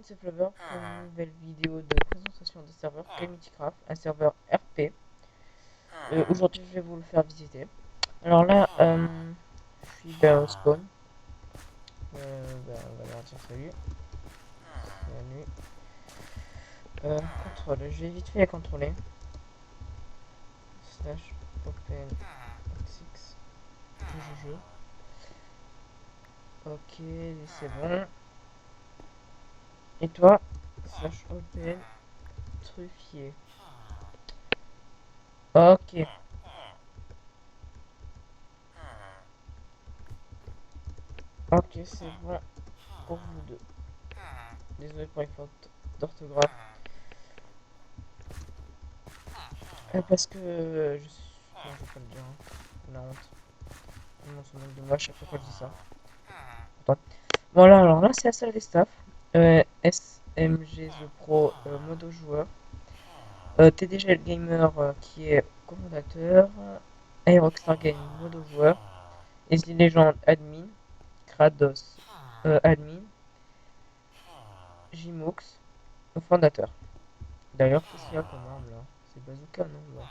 C'est Flavor pour une nouvelle vidéo de présentation de serveur Craft, un serveur RP. Aujourd'hui, je vais vous le faire visiter. Alors là, je suis au spawn. On va leur dire salut. Bienvenue. Contrôle, je vais vite fait contrôler. Slash open 6 GG. Ok, c'est bon. Et toi, slash open truffier. Ok. Ok, c'est bon pour vous deux. Désolé pour les fautes d'orthographe. Parce que je suis. Non, je vais pas le dire. Hein. La honte. Tout le monde se moque de moi à chaque fois que je dis ça. Pourtant. Voilà, alors là, c'est la salle des staffs. SMG The Pro, modo joueur. TDG Gamer qui est cofondateur. Aeroxstar Game, modo joueur. Leslie Legend, admin. Kratos, admin. Jimox, fondateur. D'ailleurs, qu'est-ce qu'il y a comme arme là? C'est bazooka, non? Ouais.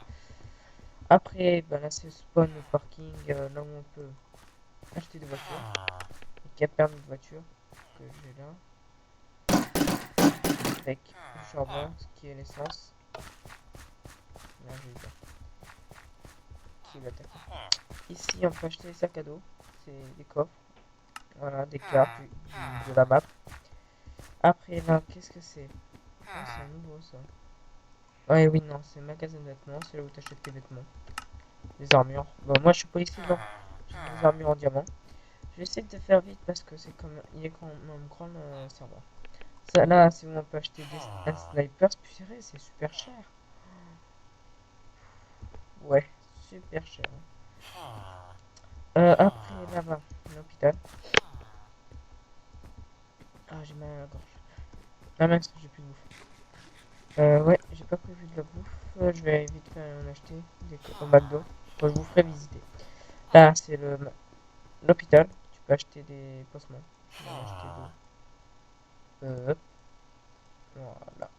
Après, ben là, c'est spawn le parking, là où on peut acheter des voitures. Et qui a permis de voiture que j'ai là. Avec du charbon, ce qui est l'essence. Là, j'ai eu peur. Qui l'attaque. Ici, on peut acheter des sacs à dos. C'est des coffres. Voilà, des cartes de la map. Après, là, qu'est-ce que c'est? Ah, c'est un nouveau ça. Ouais, oui, non, c'est magasin de vêtements. C'est là où tu achètes tes vêtements. Des armures. Bon, moi, je suis policier, donc j'ai des armures en diamant. Je vais essayer de faire vite parce que c'est comme il est quand même grand le serveur. Ça là, si on peut acheter un sniper, c'est super cher. Ouais, super cher. Après, là-bas, l'hôpital. Ah, j'ai mal à la gorge. Ah mince, j'ai plus de bouffe. Ouais, j'ai pas prévu de la bouffe. Je vais vite faire en acheter au McDo. Bon, je vous ferai visiter. Là, c'est l'hôpital. Tu peux acheter des pansements. Je vais en acheter deux. Hop. Voilà.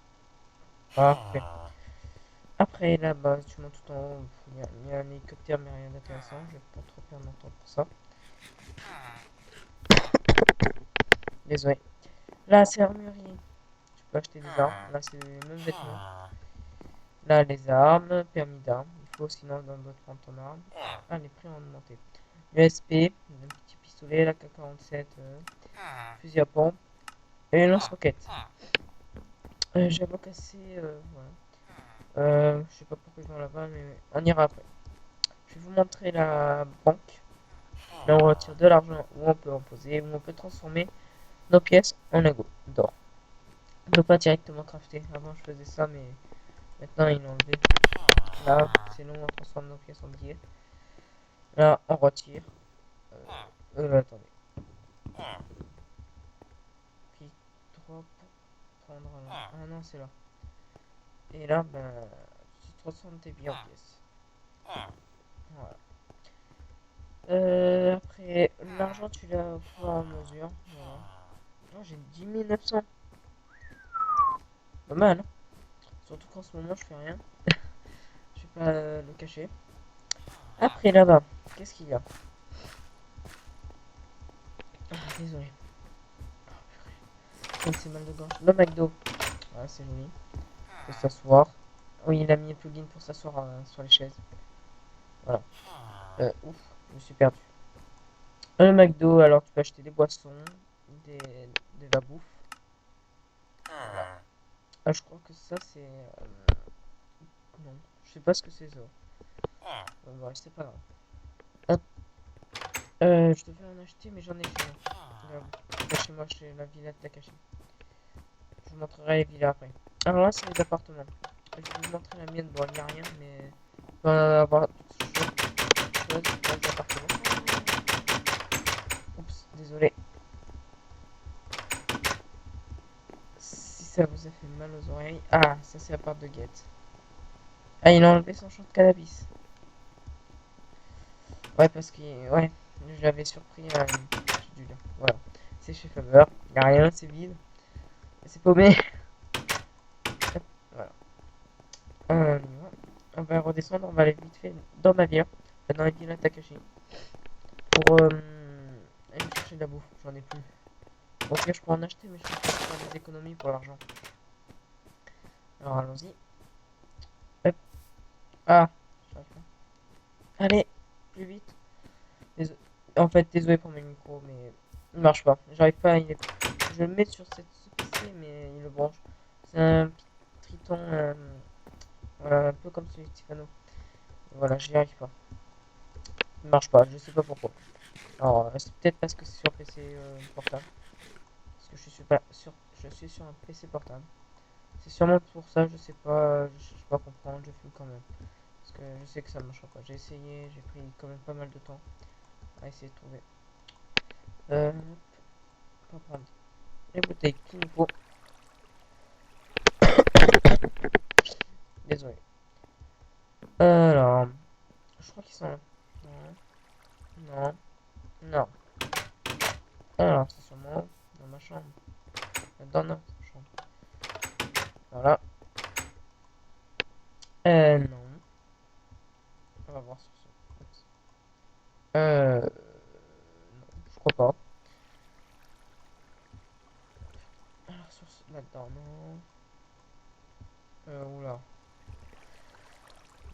Parfait. Après, là-bas, tu montes tout en haut. Il y a un hélicoptère, mais rien d'intéressant. Je vais pas trop perdre mon temps pour ça. Désolé. Là, c'est armurerie. Tu peux acheter des armes. Là, c'est les mêmes vêtements. Là, les armes, permis d'armes. Il faut sinon dans d'autres prendre ton arme. Ah, les prix ont augmenté. USP, un petit pistolet, la K-47, fusil à pompe et lance-roquette. J'avoue cassé, voilà. Je sais pas pourquoi ils vont là-bas, mais on ira après. Je vais vous montrer la banque. Là, on retire de l'argent où on peut en poser, où on peut transformer nos pièces en lingots d'or. On peut pas directement crafter. Avant, je faisais ça, mais maintenant, ils l'ont enlevé. Là, c'est nous, on transforme nos pièces en billets. Là, on retire. Attendez. Clic droit pour prendre là. Ah non, c'est là. Et là, ben, tu transformes tes billets en pièces. Voilà. Après, l'argent, tu l'as au fur et à mesure. Voilà. Oh, j'ai 10 900. Pas mal, hein. Surtout qu'en ce moment, je fais rien. Je vais pas le cacher. Après, là-bas, qu'est-ce qu'il y a? Ah, désolé. C'est mal de gorge. Le McDo. Ouais, c'est joli. Faut s'asseoir. Oui, il a mis un plugin pour s'asseoir sur les chaises. Voilà. Ouf, je me suis perdu. Le McDo, alors tu peux acheter des boissons, des, de la bouffe. Voilà. Ah, je crois que ça c'est. Non, je sais pas ce que c'est ça. Bon, c'est pas grave. Hop. Je devais en acheter, mais j'en ai chez moi. Regarde, là, chez moi, chez la villa de Takashi. Je vous montrerai les villas après. Alors là, c'est les appartements. Je vais vous montrer la mienne. Bon, il n'y a rien, mais il va en avoir toutes choses dans les appartements. Oups, désolé. Si ça vous a fait mal aux oreilles. Ah, ça c'est la part de Get. Ah, il a enlevé son champ de cannabis. Ouais, parce que. Ouais, je l'avais surpris à une petite. Voilà. C'est chez Faber. Il n'y a rien, c'est vide. C'est paumé. Voilà. On va redescendre, on va aller vite fait dans ma ville, dans la ville à Takashi, pour aller me chercher de la bouffe. J'en ai plus. Ok, je peux en acheter, mais je peux faire des économies pour l'argent. Alors allons-y. Hop. Ah, j'arrive pas. Allez, plus vite. Désolé. En fait, désolé pour mes micros, mais il marche pas. J'arrive pas à Je le mets sur cette ce PC, mais il le branche. C'est un Triton, voilà, un peu comme celui de Stefano. Voilà, j'y arrive pas. Il marche pas, je sais pas pourquoi. Alors, c'est peut-être parce que c'est sur PC portable. Parce que je suis sur un PC portable. C'est sûrement pour ça, je sais pas, je cherche pas à comprendre, je fume quand même. Parce que je sais que ça marchera pas. J'ai essayé, j'ai pris quand même pas mal de temps à essayer de trouver. On va prendre les bouteilles qu'il nous faut. Désolé. Alors, je crois qu'ils sont là. Non, non, non. Alors, c'est sûrement dans ma chambre. Dans notre chambre. Voilà. Non. On va voir sur ce. Oups. Non, je crois pas. Alors, sur ce. Là-dedans, non. Oula.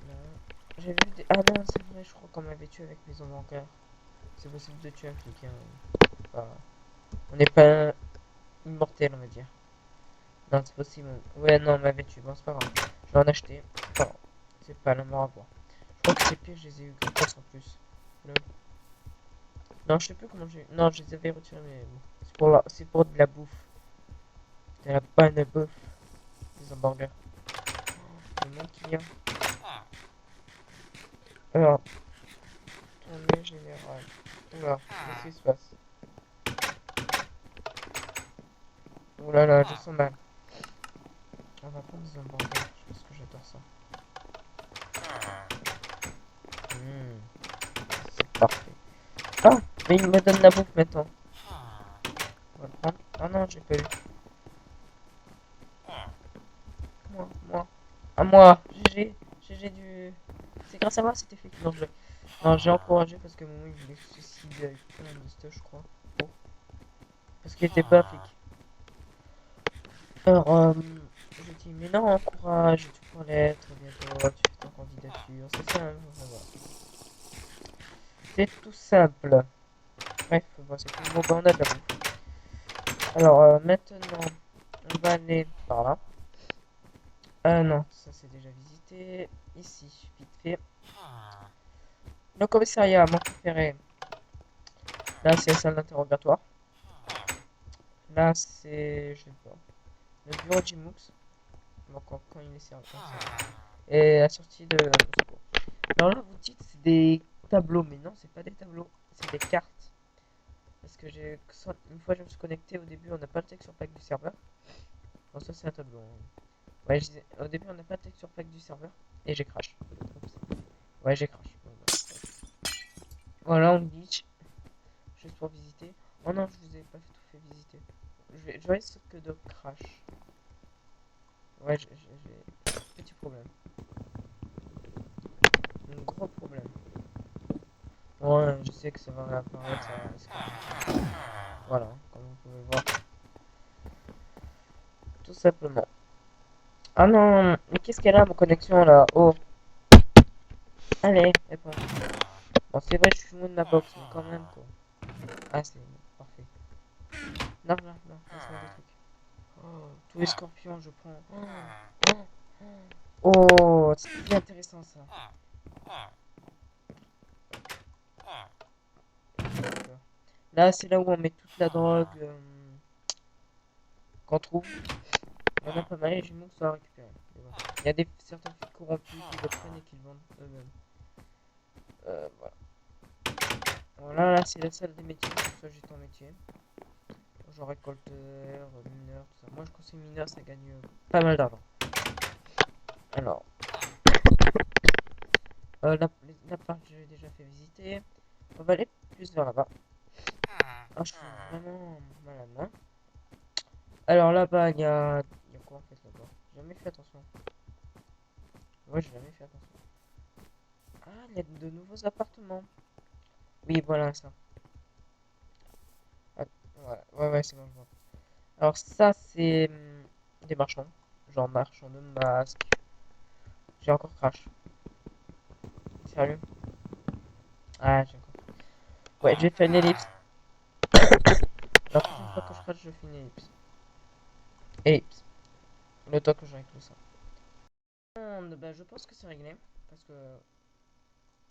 Non. J'ai vu des. Ah non, c'est vrai, je crois qu'on m'avait tué avec maison bancaire. C'est possible de tuer un flic, hein. Enfin, on n'est pas immortel, on va dire. Non, c'est possible. Ouais, non, on m'avait tué. Bon, c'est pas grave. Je vais en acheter. C'est pas grave. C'est pas la mort à voir. Je crois que c'est pire, je les ai eu gratuitement en plus. Lol. Non, je sais plus comment j'ai. Non, je les avais retirés, mais bon. C'est pour de la bouffe. De la bonne bouffe. Des hamburgers. Le monde qui vient. Alors, tournée générale. Oula, qu'est-ce qui se passe? Oula là, je sens mal. On va prendre des hamburgers. Je pense que j'adore ça. C'est parfait. Ah, mais il me donne la bouffe maintenant. On va le prendre. Ah non, j'ai pas eu. Moi. À moi. GG du. C'est grâce à moi c'était fait. Non, j'ai encouragé parce que Momo il voulait se suicider avec plein de stuff, je crois. Oh. Parce qu'il était pas flic. Alors, je dis, mais non, encourage, tu prends l'être bientôt, tu fais ta candidature. C'est ça, hein, voilà. C'est tout simple. Bref, bon, c'est tout. Bon, bah, on a de la bouffe. Alors, maintenant, on va aller par là. Ah non, ça c'est déjà visité. Ici, vite fait. Le commissariat, mon préféré. Là, c'est la salle d'interrogatoire. Là, c'est, je sais pas, le bureau de Jimux. Bon, quand il est servi. Et la sortie de la secours. Alors là, vous dites c'est des tableaux, mais non, c'est pas des tableaux, c'est des cartes. Parce que une fois je me suis connecté, au début on n'a pas le texture pack du serveur. Bon, ça c'est un tableau, hein. Ouais, je disais, au début on n'a pas le texture pack du serveur et j'ai crash. Oups. Ouais, j'ai crash. Bon, bah, voilà, on glitch. Juste pour visiter. Oh non, je vous ai pas tout fait visiter. Je risque que de crash. Ouais, j'ai petit problème. Un gros problème. Ouais, je sais que ça va réapparaître, ça risque. Voilà, comme vous pouvez voir. Tout simplement. Ah non, mais qu'est-ce qu'elle a, ma connexion là? Oh, allez, réponds. Bon, c'est vrai, je suis loin de ma box, mais quand même, quoi. Ah, c'est parfait. Non, non, non, laisse-moi des trucs. Oh, tous les scorpions, je prends. Oh, c'est bien intéressant ça. Là, c'est là où on met toute la drogue qu'on trouve. Il y en a pas mal et j'ai mon que ça à récupérer. Mais bon. Il y a certains flics corrompus qui le prennent et qui le vendent eux-mêmes. Voilà. Voilà, là, c'est la salle des métiers. Pour ça, j'étais en métier. Genre récolteur, mineur, tout ça. Moi, je conseille mineur, ça gagne pas mal d'argent. Alors, l'appart, j'ai déjà fait visiter. On va aller plus vers là-bas. Ah, je suis vraiment malade, hein. Alors là-bas, il y a quoi en fait là-bas? J'ai jamais fait attention. Ouais, j'ai jamais fait attention. Ah, il y a de nouveaux appartements. Oui, voilà ça. Ah, ouais, c'est bon, je vois. Alors ça, c'est des marchands. Genre marchands de masques. J'ai encore crash. Sérieux? Ah, j'ai encore. Ouais, j'ai fait une ellipse. La prochaine fois que je crash, je fais une ellipse. Ellipse. Le temps que je règle ça. Bah, je pense que c'est réglé. Parce que...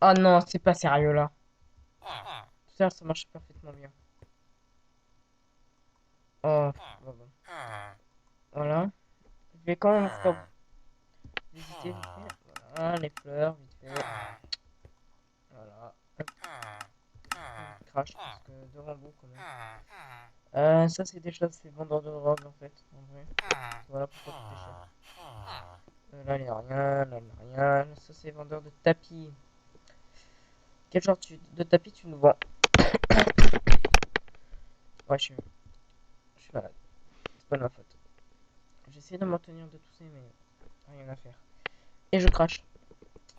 Oh non, c'est pas sérieux là. Ça marche parfaitement bien. Oh, bon, bon. Voilà. Je vais quand même vous faire visiter vite fait. Voilà, les fleurs, vite fait. Voilà. Hop, crash, parce que devant vous quand même. Ça c'est des choses, c'est vendeur de drogue en fait, en vrai. Voilà pourquoi tout est cher. Là il n'y a rien, là il n'y a rien. Ça c'est vendeur de tapis. Quel genre de tapis tu nous vends? Ouais, je suis malade. C'est pas de ma faute. J'essaie de m'en tenir de tousser, mais rien à faire. Et je crache.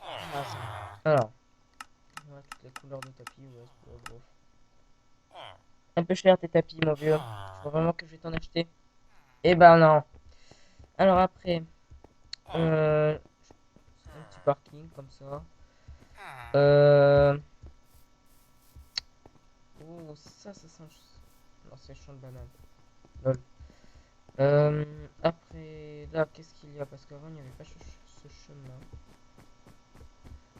Ah, c'est bon. Alors, voilà toutes les couleurs de tapis, ouais, bof. Un peu cher tes tapis, mon vieux. Je vois vraiment que je vais t'en acheter. Eh ben non. Alors après, un petit parking comme ça. Euh... Oh, ça sent... Non, c'est champ de banane. Lol. Après, là, qu'est-ce qu'il y a? Parce qu'avant, il n'y avait pas ce chemin.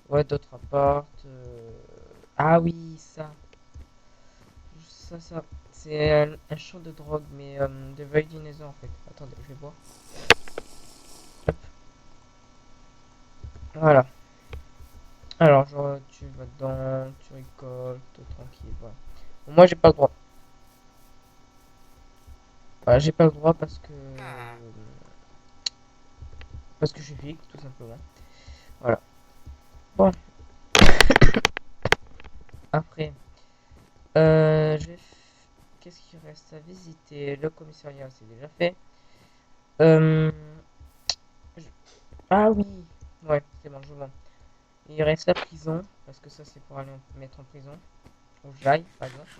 Ouais, d'autres apparts. Ah oui, ça. Ça. C'est un champ de drogue, mais de validinaison en fait. Attendez, je vais voir. Hop. Voilà. Alors, genre, tu vas dedans, tu récoltes, tranquille, voilà. Bon, moi, j'ai pas le droit. Voilà, j'ai pas le droit parce que je suis flic, tout simplement. Voilà. Bon, après, je vais... Qu'est-ce qu'il reste à visiter? Le commissariat, c'est déjà fait. Euh, je- Ah oui, ouais, c'est bon, je vois. Il reste la prison, parce que ça, c'est pour aller mettre en prison. Ou j'aille, par exemple.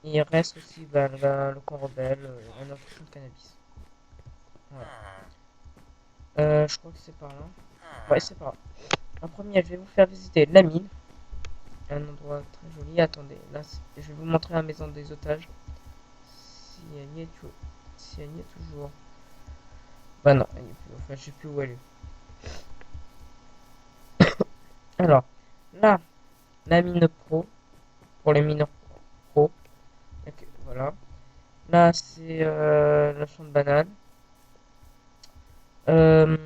Et il reste aussi bah, le camp rebelle, un autre champ de cannabis. Voilà. Je crois que c'est par là. Ouais, c'est par là. En premier, je vais vous faire visiter la mine. Un endroit très joli. Attendez, là, je vais vous montrer la maison des otages. Si elle y est, si elle y est toujours. Bah non, elle y est plus. Enfin, je sais plus où elle est. Alors, là, la mine pro, pour les mineurs pro. Ok, voilà. Là, c'est le champ de banane. Euh,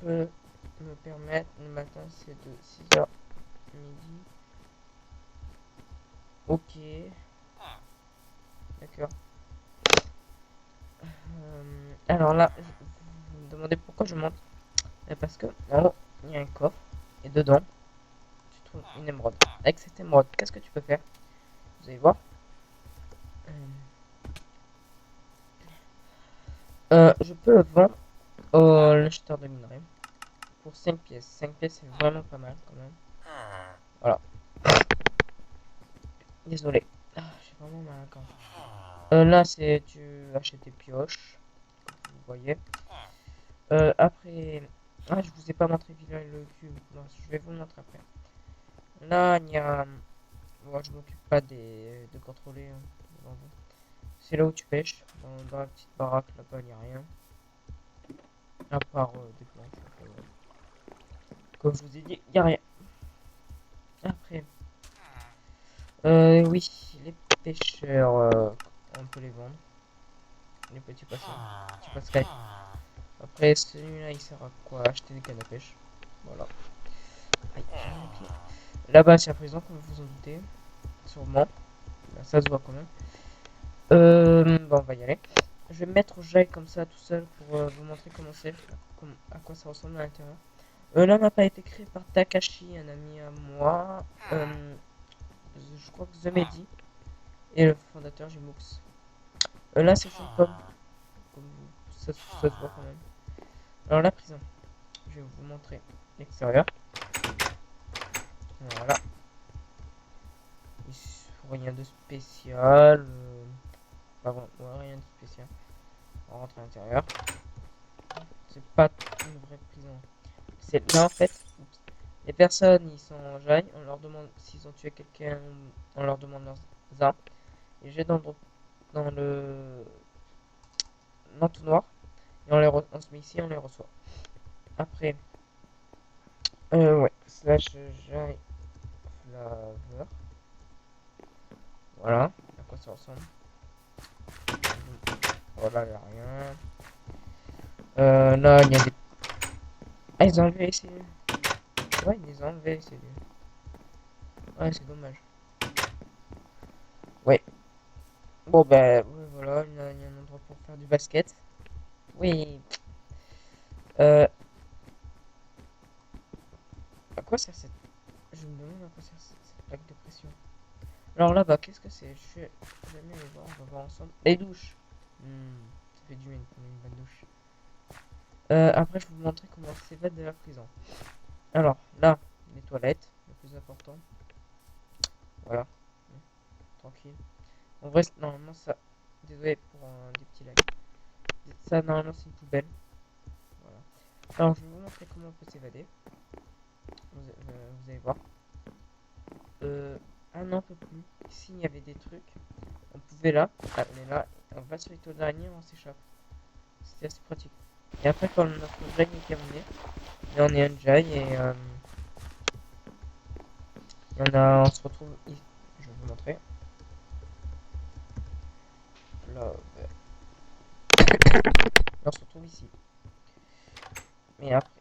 peut me permettre, le matin, c'est de 6h midi. Ok, d'accord. Alors là, vous me demandez pourquoi je monte. Parce que en haut, il y a un coffre. Et dedans, tu trouves une émeraude. Avec cette émeraude, qu'est-ce que tu peux faire? Vous allez voir. Je peux le vendre au l'acheteur de minerai pour 5 pièces. 5 pièces, c'est vraiment pas mal quand même. Voilà. Désolé. Ah, j'ai vraiment mal à la gorge. Là, c'est tu achètes des pioches, comme vous voyez. Après, ah, je vous ai pas montré Villa le cube. Non, je vais vous le montrer après. Là, il y a. Moi, je m'occupe pas de contrôler. Devant vous. C'est là où tu pêches. Dans la petite baraque, là-bas, il n'y a rien. À part des planches. Comme je vous ai dit, il n'y a rien. Après, oui, les pêcheurs, on peut les vendre. Les petits poissons. Petits pascal. Après, celui-là, il sert à quoi? Acheter des cannes à pêche. Voilà. Aïe, j'ai mis le pied. Là-bas, c'est la prison, comme vous en doutez. Sûrement. Là, ça se voit quand même. Bon, on va y aller. Je vais me mettre au jail comme ça tout seul pour vous montrer comment c'est, à quoi ça ressemble à l'intérieur. La map a été créée par Takashi, un ami à moi. Je crois que The Mehdi et le fondateur Jimux. Là, c'est Sean Tom. Comme ça se voit quand même. Alors, la prison. Je vais vous montrer l'extérieur. Voilà. Rien de spécial. Pardon, ouais, rien de spécial. On rentre à l'intérieur. C'est pas une vraie prison. C'est là en fait. Oups. Les personnes, ils sont en jail. On leur demande s'ils ont tué quelqu'un. On leur demande leurs armes. Ils jettent dans le l'entonnoir. Et on se met ici, on les reçoit. Après, ouais, slash jail flavor. Voilà, à quoi ça ressemble. Voilà, il n'y a rien. Là, il y a des. Ah, ils ont enlevé les cellules. Ouais, ils ont enlevé les cellules. Ouais, c'est dommage. Ouais. Bon, ben, ouais, voilà, il y a un endroit pour faire du basket. Oui. Euh, à quoi sert cette. Je me demande à quoi sert cette plaque de pression. Alors là-bas, qu'est-ce que c'est? Je vais jamais les voir, on va voir ensemble. Les douches. Ça fait du bien de prendre une bonne douche. Après, je vais vous montrer comment on s'évade de la prison. Alors, là, les toilettes, le plus important. Voilà, tranquille. En vrai, normalement, ça. Désolé pour des petits lags. Ça, normalement, c'est une poubelle. Voilà. Alors, je vais vous montrer comment on peut s'évader. Vous allez voir. Ah non, on peut plus. Ici, il y avait des trucs. On pouvait là. Ah, on est là. On va sur les toits d'araignée, on s'échappe. C'était assez pratique. Et après, quand notre jail est terminé, et on est un jail on se retrouve ici. Je vais vous montrer. Là, on se retrouve ici. Mais après,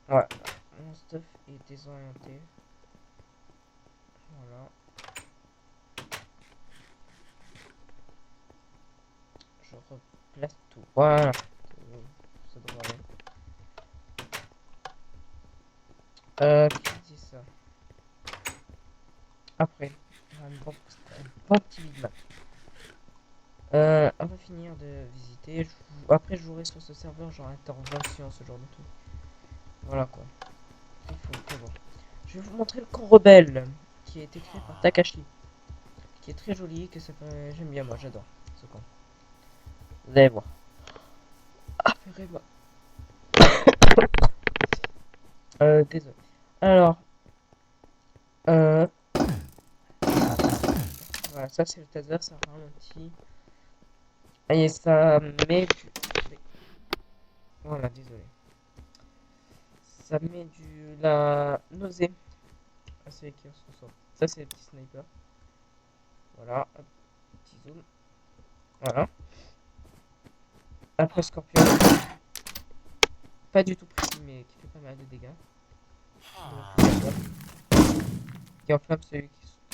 voilà. Mon stuff est désorienté. Voilà. Je replace tout. Voilà. Ça devrait aller. Qui dit ça? Après, un bon petit Big Mac. On va finir de visiter. Après, je jouerai sur ce serveur, genre intervention, ce genre de truc. Voilà quoi. Il faut prévoir. Je vais vous montrer le camp rebelle qui a été créé par Takashi. Qui est très joli, que ça fait... J'aime bien, moi, j'adore ce camp. Vous allez voir. Ah, purée, désolé. Alors, euh, voilà, ça c'est le taser, ça ralentit. Et ça met du... Voilà, désolé. Ça met la nausée à celui qui se reçoit. Ça c'est le petit sniper. Voilà, hop, petit zoom. Voilà. Après Scorpion, pas du tout précis, mais qui fait pas mal de dégâts. Donc, qui enflamme celui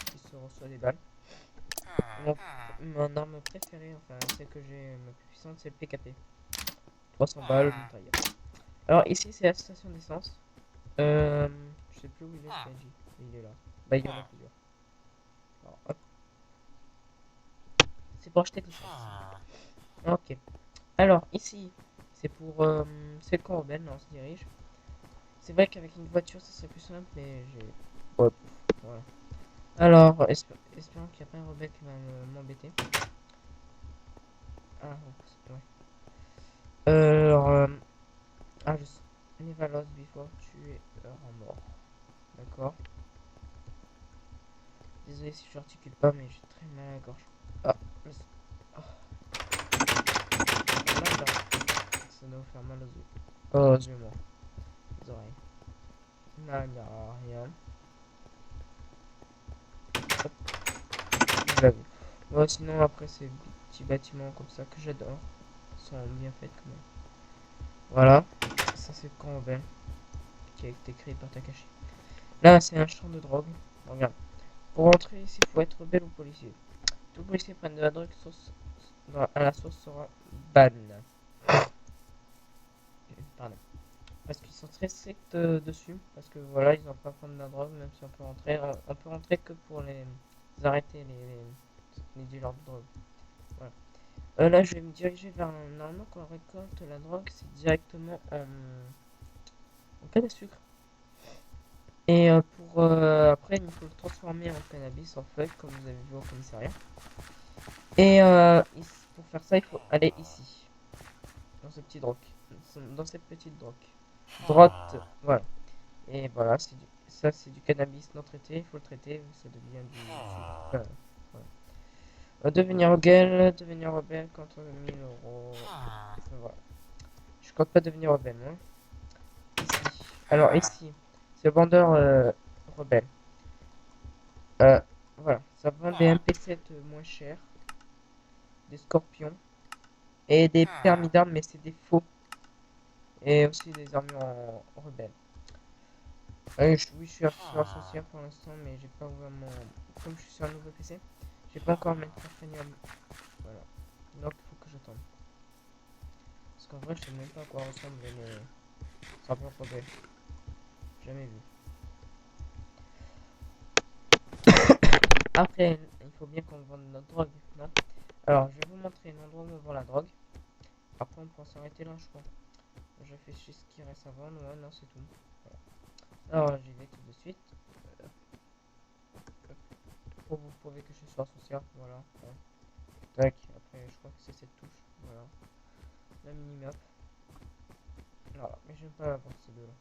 qui se reçoit des balles. Mon arme préférée, enfin celle que j'ai ma plus puissante, c'est le PKP. 300 balles, mitrailleur. Alors ici c'est la station d'essence. Je sais plus où il est le PNJ. Il est là. Bah il y en a plusieurs. Alors hop. C'est pour acheter tout ça. Ok. Alors ici, c'est pour... c'est le camp rebelle, là on se dirige. C'est vrai qu'avec une voiture ça serait plus simple, mais j'ai... Ouais, voilà. Alors, espérons qu'il n'y a pas un rebelle qui va m'embêter. Ah, ouais. Alors, ah, je sais. Never before tu es en mort. D'accord. Désolé si je articule pas, mais j'ai très mal à la gorge. Ah, je sais. Ah, mal là. Ça doit vous faire mal aux yeux. Oh, aux yeux, moi. Les oreilles. Là, il n'y a rien. Hop, je l'avoue. Bon, sinon, après, ces petits bâtiments comme ça que j'adore. Ils sont bien faits quand même. Voilà. Ça, c'est le camp rebelle qui a été créé par Takashi. Là, c'est un champ de drogue. Regarde. Pour entrer ici, il faut être rebelle ou policier. Tout policier prenne de la drogue à la source sera ban. Pardon. Parce qu'ils sont très stricts dessus. Parce que voilà, ils n'ont pas prendre de la drogue, même si on peut rentrer. On peut rentrer que pour les arrêter les dealers de drogue. Voilà. Là, je vais me diriger vers un... Normalement, quand on récolte la drogue, c'est directement en canne à sucre. Et après, il faut le transformer en cannabis, en feuille, comme vous avez vu au commissariat. Et pour faire ça, il faut aller ici, dans ce petit drogue, dans cette petite drogue. Droite, voilà. Et voilà, ça c'est du cannabis non traité, il faut le traiter, ça devient du sucre. Voilà. Devenir rebelle contre 1000 euros. Voilà. Je compte pas devenir rebelle, moi. Ici. Alors ici, c'est le vendeur rebelle. Euh, voilà, ça vend des MP7 moins chers, des scorpions et des permis d'armes, mais c'est des faux. Et aussi des armures en rebelle. Oui, je suis associé pour l'instant, mais j'ai pas vraiment. Comme je suis sur un nouveau PC, j'ai pas encore mettre premium. Voilà. Donc il faut que j'attende. Parce qu'en vrai, je sais même pas à quoi ressemble les serveurs rebelles. Jamais vu. Après, il faut bien qu'on vende notre drogue, non? Alors, je vais vous montrer l'endroit où on vend la drogue. Après, on pourra s'arrêter là, je crois. Je réfléchis ce qui reste à vendre. Ouais, non, c'est tout. Voilà. Alors, j'y vais tout de suite. Euh, pour vous prouver que je suis associé. Voilà. Ouais. Tac. Après, je crois que c'est cette touche. Voilà. La minimap. Voilà. Mais j'aime pas avoir ces deux-là.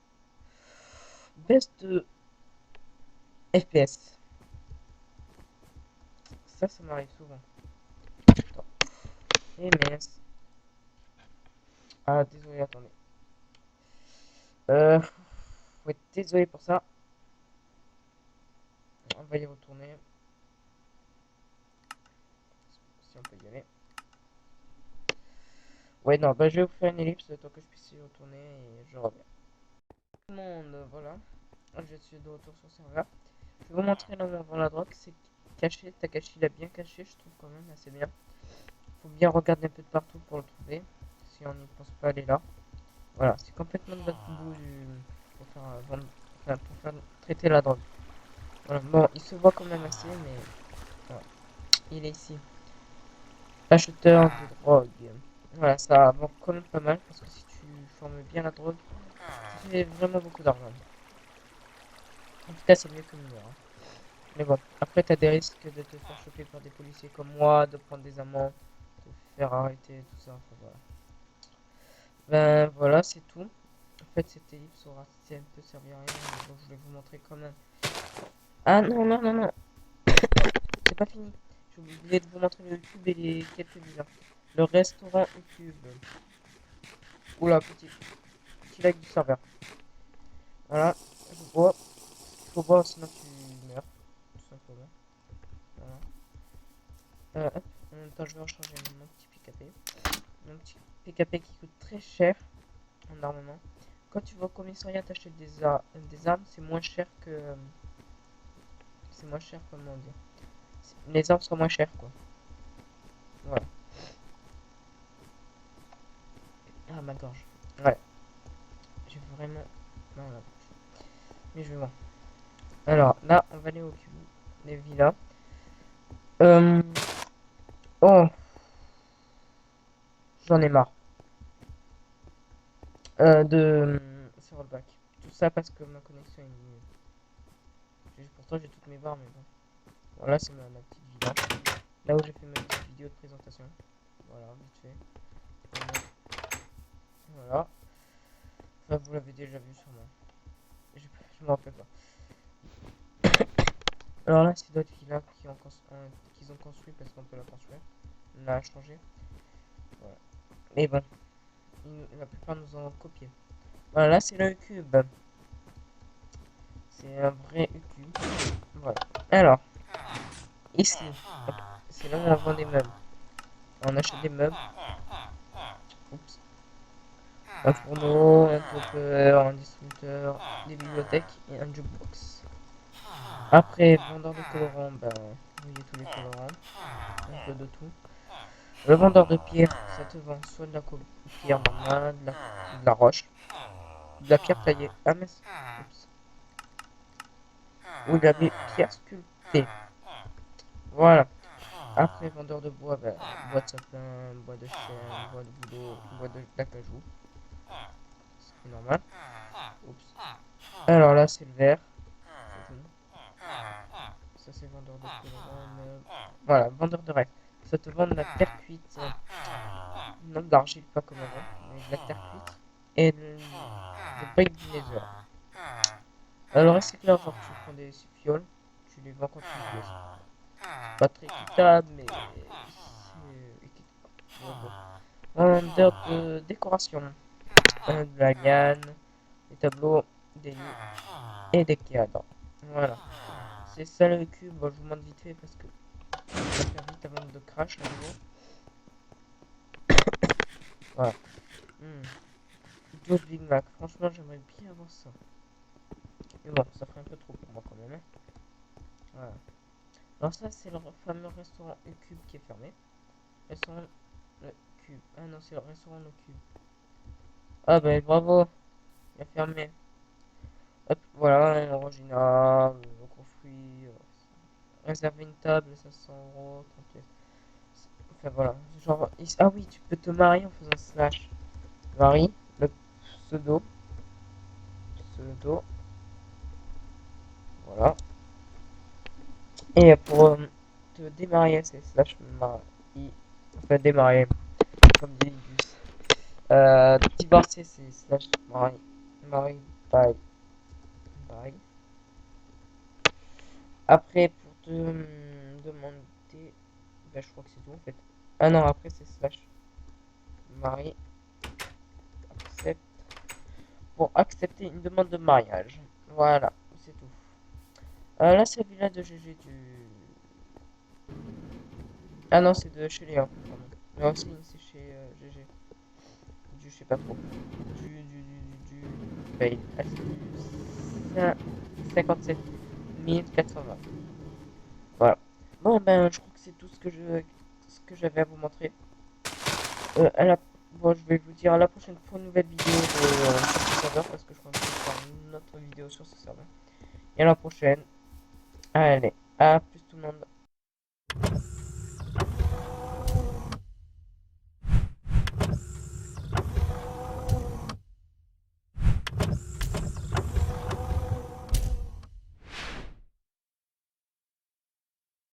Baisse de FPS. Ça m'arrive souvent. Attends. Et mince. Ah, désolé, attendez. Faut être désolé pour ça. On va y retourner. Si on peut y aller. Ouais, non, bah je vais vous faire une ellipse le temps que je puisse y retourner et je reviens. Tout le monde, voilà. Je suis de retour sur le serveur. Je vais vous montrer là où on vend la drogue. C'est caché. Takashi l'a bien caché, je trouve quand même assez bien. Faut bien regarder un peu de partout pour le trouver. Si on n'y pense pas aller là. Voilà, c'est complètement de l'autre bout pour faire vendre, enfin, pour faire traiter la drogue. Voilà, bon, il se voit quand même assez, mais voilà. Il est ici. Acheteur de drogue. Voilà, ça vend quand même pas mal parce que si tu formes bien la drogue, ça fait vraiment beaucoup d'argent. En tout cas, c'est mieux que mineur. Hein. Mais bon, après, t'as des risques de te faire choper par des policiers comme moi, de prendre des amendes, de faire arrêter, tout ça. Enfin, voilà. Ben voilà, c'est tout. En fait, cette ellipse aura un peu servi à rien, mais bon, je voulais vous montrer quand même. Ah non, non, non, non, c'est pas fini. J'ai oublié de vous montrer le cube et les quelques visas. Le restaurant au cube. Oula, petit lag du serveur. Voilà, je bois. Il faut boire, sinon tu meurs. Tout simplement. Voilà. Hop, en même temps, je vais recharger mon petit PKP. Mon petit PKP qui coûte très cher en armement. Quand tu vas au commissariat t'acheter des armes, c'est moins cher que. C'est moins cher, comment dire. Les armes sont moins chères, quoi. Voilà. Ah, ma gorge. Ouais. J'ai vraiment mal à la bouche. Mais je vais voir. Alors, là, on va aller au cube. Les villas. Euh... Oh, j'en ai marre. C'est rollback. Tout ça parce que ma connexion est nulle. Pourtant, j'ai toutes mes barres, mais bon. Voilà, c'est ma petite villa. Là où j'ai fait ma petite vidéo de présentation. Voilà, vite fait. Voilà. Enfin, vous l'avez déjà vu sûrement. Je m'en rappelle pas. Alors là, c'est d'autres villas qu'ils ont construit parce qu'on peut la construire. On l'a changé. Voilà. Mais bon, la plupart nous ont copié. Voilà, là, c'est le cube. C'est un vrai cube. Voilà. Alors, ici, c'est là où on vend des meubles. On achète des meubles. Oups. Un fourneau, un toppeur, un distributeur, des bibliothèques et un jukebox. Après, vendeur de colorants, ben, vous voyez tous les colorants, un peu de tout. Le vendeur de pierre, ça te vend soit de la pierre normale, de la roche, de la pierre taillée, ah mais, oups, ou de la pierre sculptée. Voilà. Après, vendeur de bois, bah, bois de sapin, bois de chêne, bois de bouleau, bois d'acajou. Ce qui est normal. Oups. Alors là, c'est le vert. C'est jaune. Ça, c'est vendeur de colorant. Voilà, vendeur de rêve. Ça te vend de la terre cuite. Non, de l'argile, pas comme avant, mais de la terre cuite. Et des briques du nether. Alors, le recycleur, genre, tu prends des fioles, tu les vends quand tu veux. Pas très équitable, mais c'est équitable. Vendeur de décoration. De la liane, des tableaux, des lits et des cadres. Voilà. C'est ça le cube. Bon, je vous montre vite fait parce que ça va faire vite avant de crash à nouveau. Voilà. 12 Big Mac. Franchement, j'aimerais bien avoir ça. Mais bon, ça ferait un peu trop pour moi quand même. Hein. Voilà. Alors ça, c'est le fameux restaurant Le Cube qui est fermé. Restaurant Le Cube. Ah non, c'est le restaurant Le Cube. Ah ben bravo, il a fermé. Hop, voilà, un original, au gros fruit. Réserver une table, 500 €, 30 pièces. Enfin voilà, genre, ah oui, tu peux te marier en faisant slash. Marie, le pseudo, pseudo, voilà. Et pour te démarier, c'est slash mari, enfin démarier, comme dit Gus. Divorcer, c'est slash mari, bye, bye. Après, pour te demander, ben, je crois que c'est tout en fait. Ah non, après c'est slash mari, accepte, pour accepter une demande de mariage. Voilà, c'est tout. Là, c'est le village de GG du. Ah non, c'est de chez Léa, pardon. Mais aussi, c'est chez GG. Du, je sais pas trop. Du. Fail. Ah, c'est du 57 420. Voilà. Bon, ben, je crois que c'est tout ce que j'avais à vous montrer. Bon, je vais vous dire à la prochaine pour une nouvelle vidéo sur ce serveur parce que je crois que je vais faire une autre vidéo sur ce serveur. Et à la prochaine. Allez, à plus tout le monde.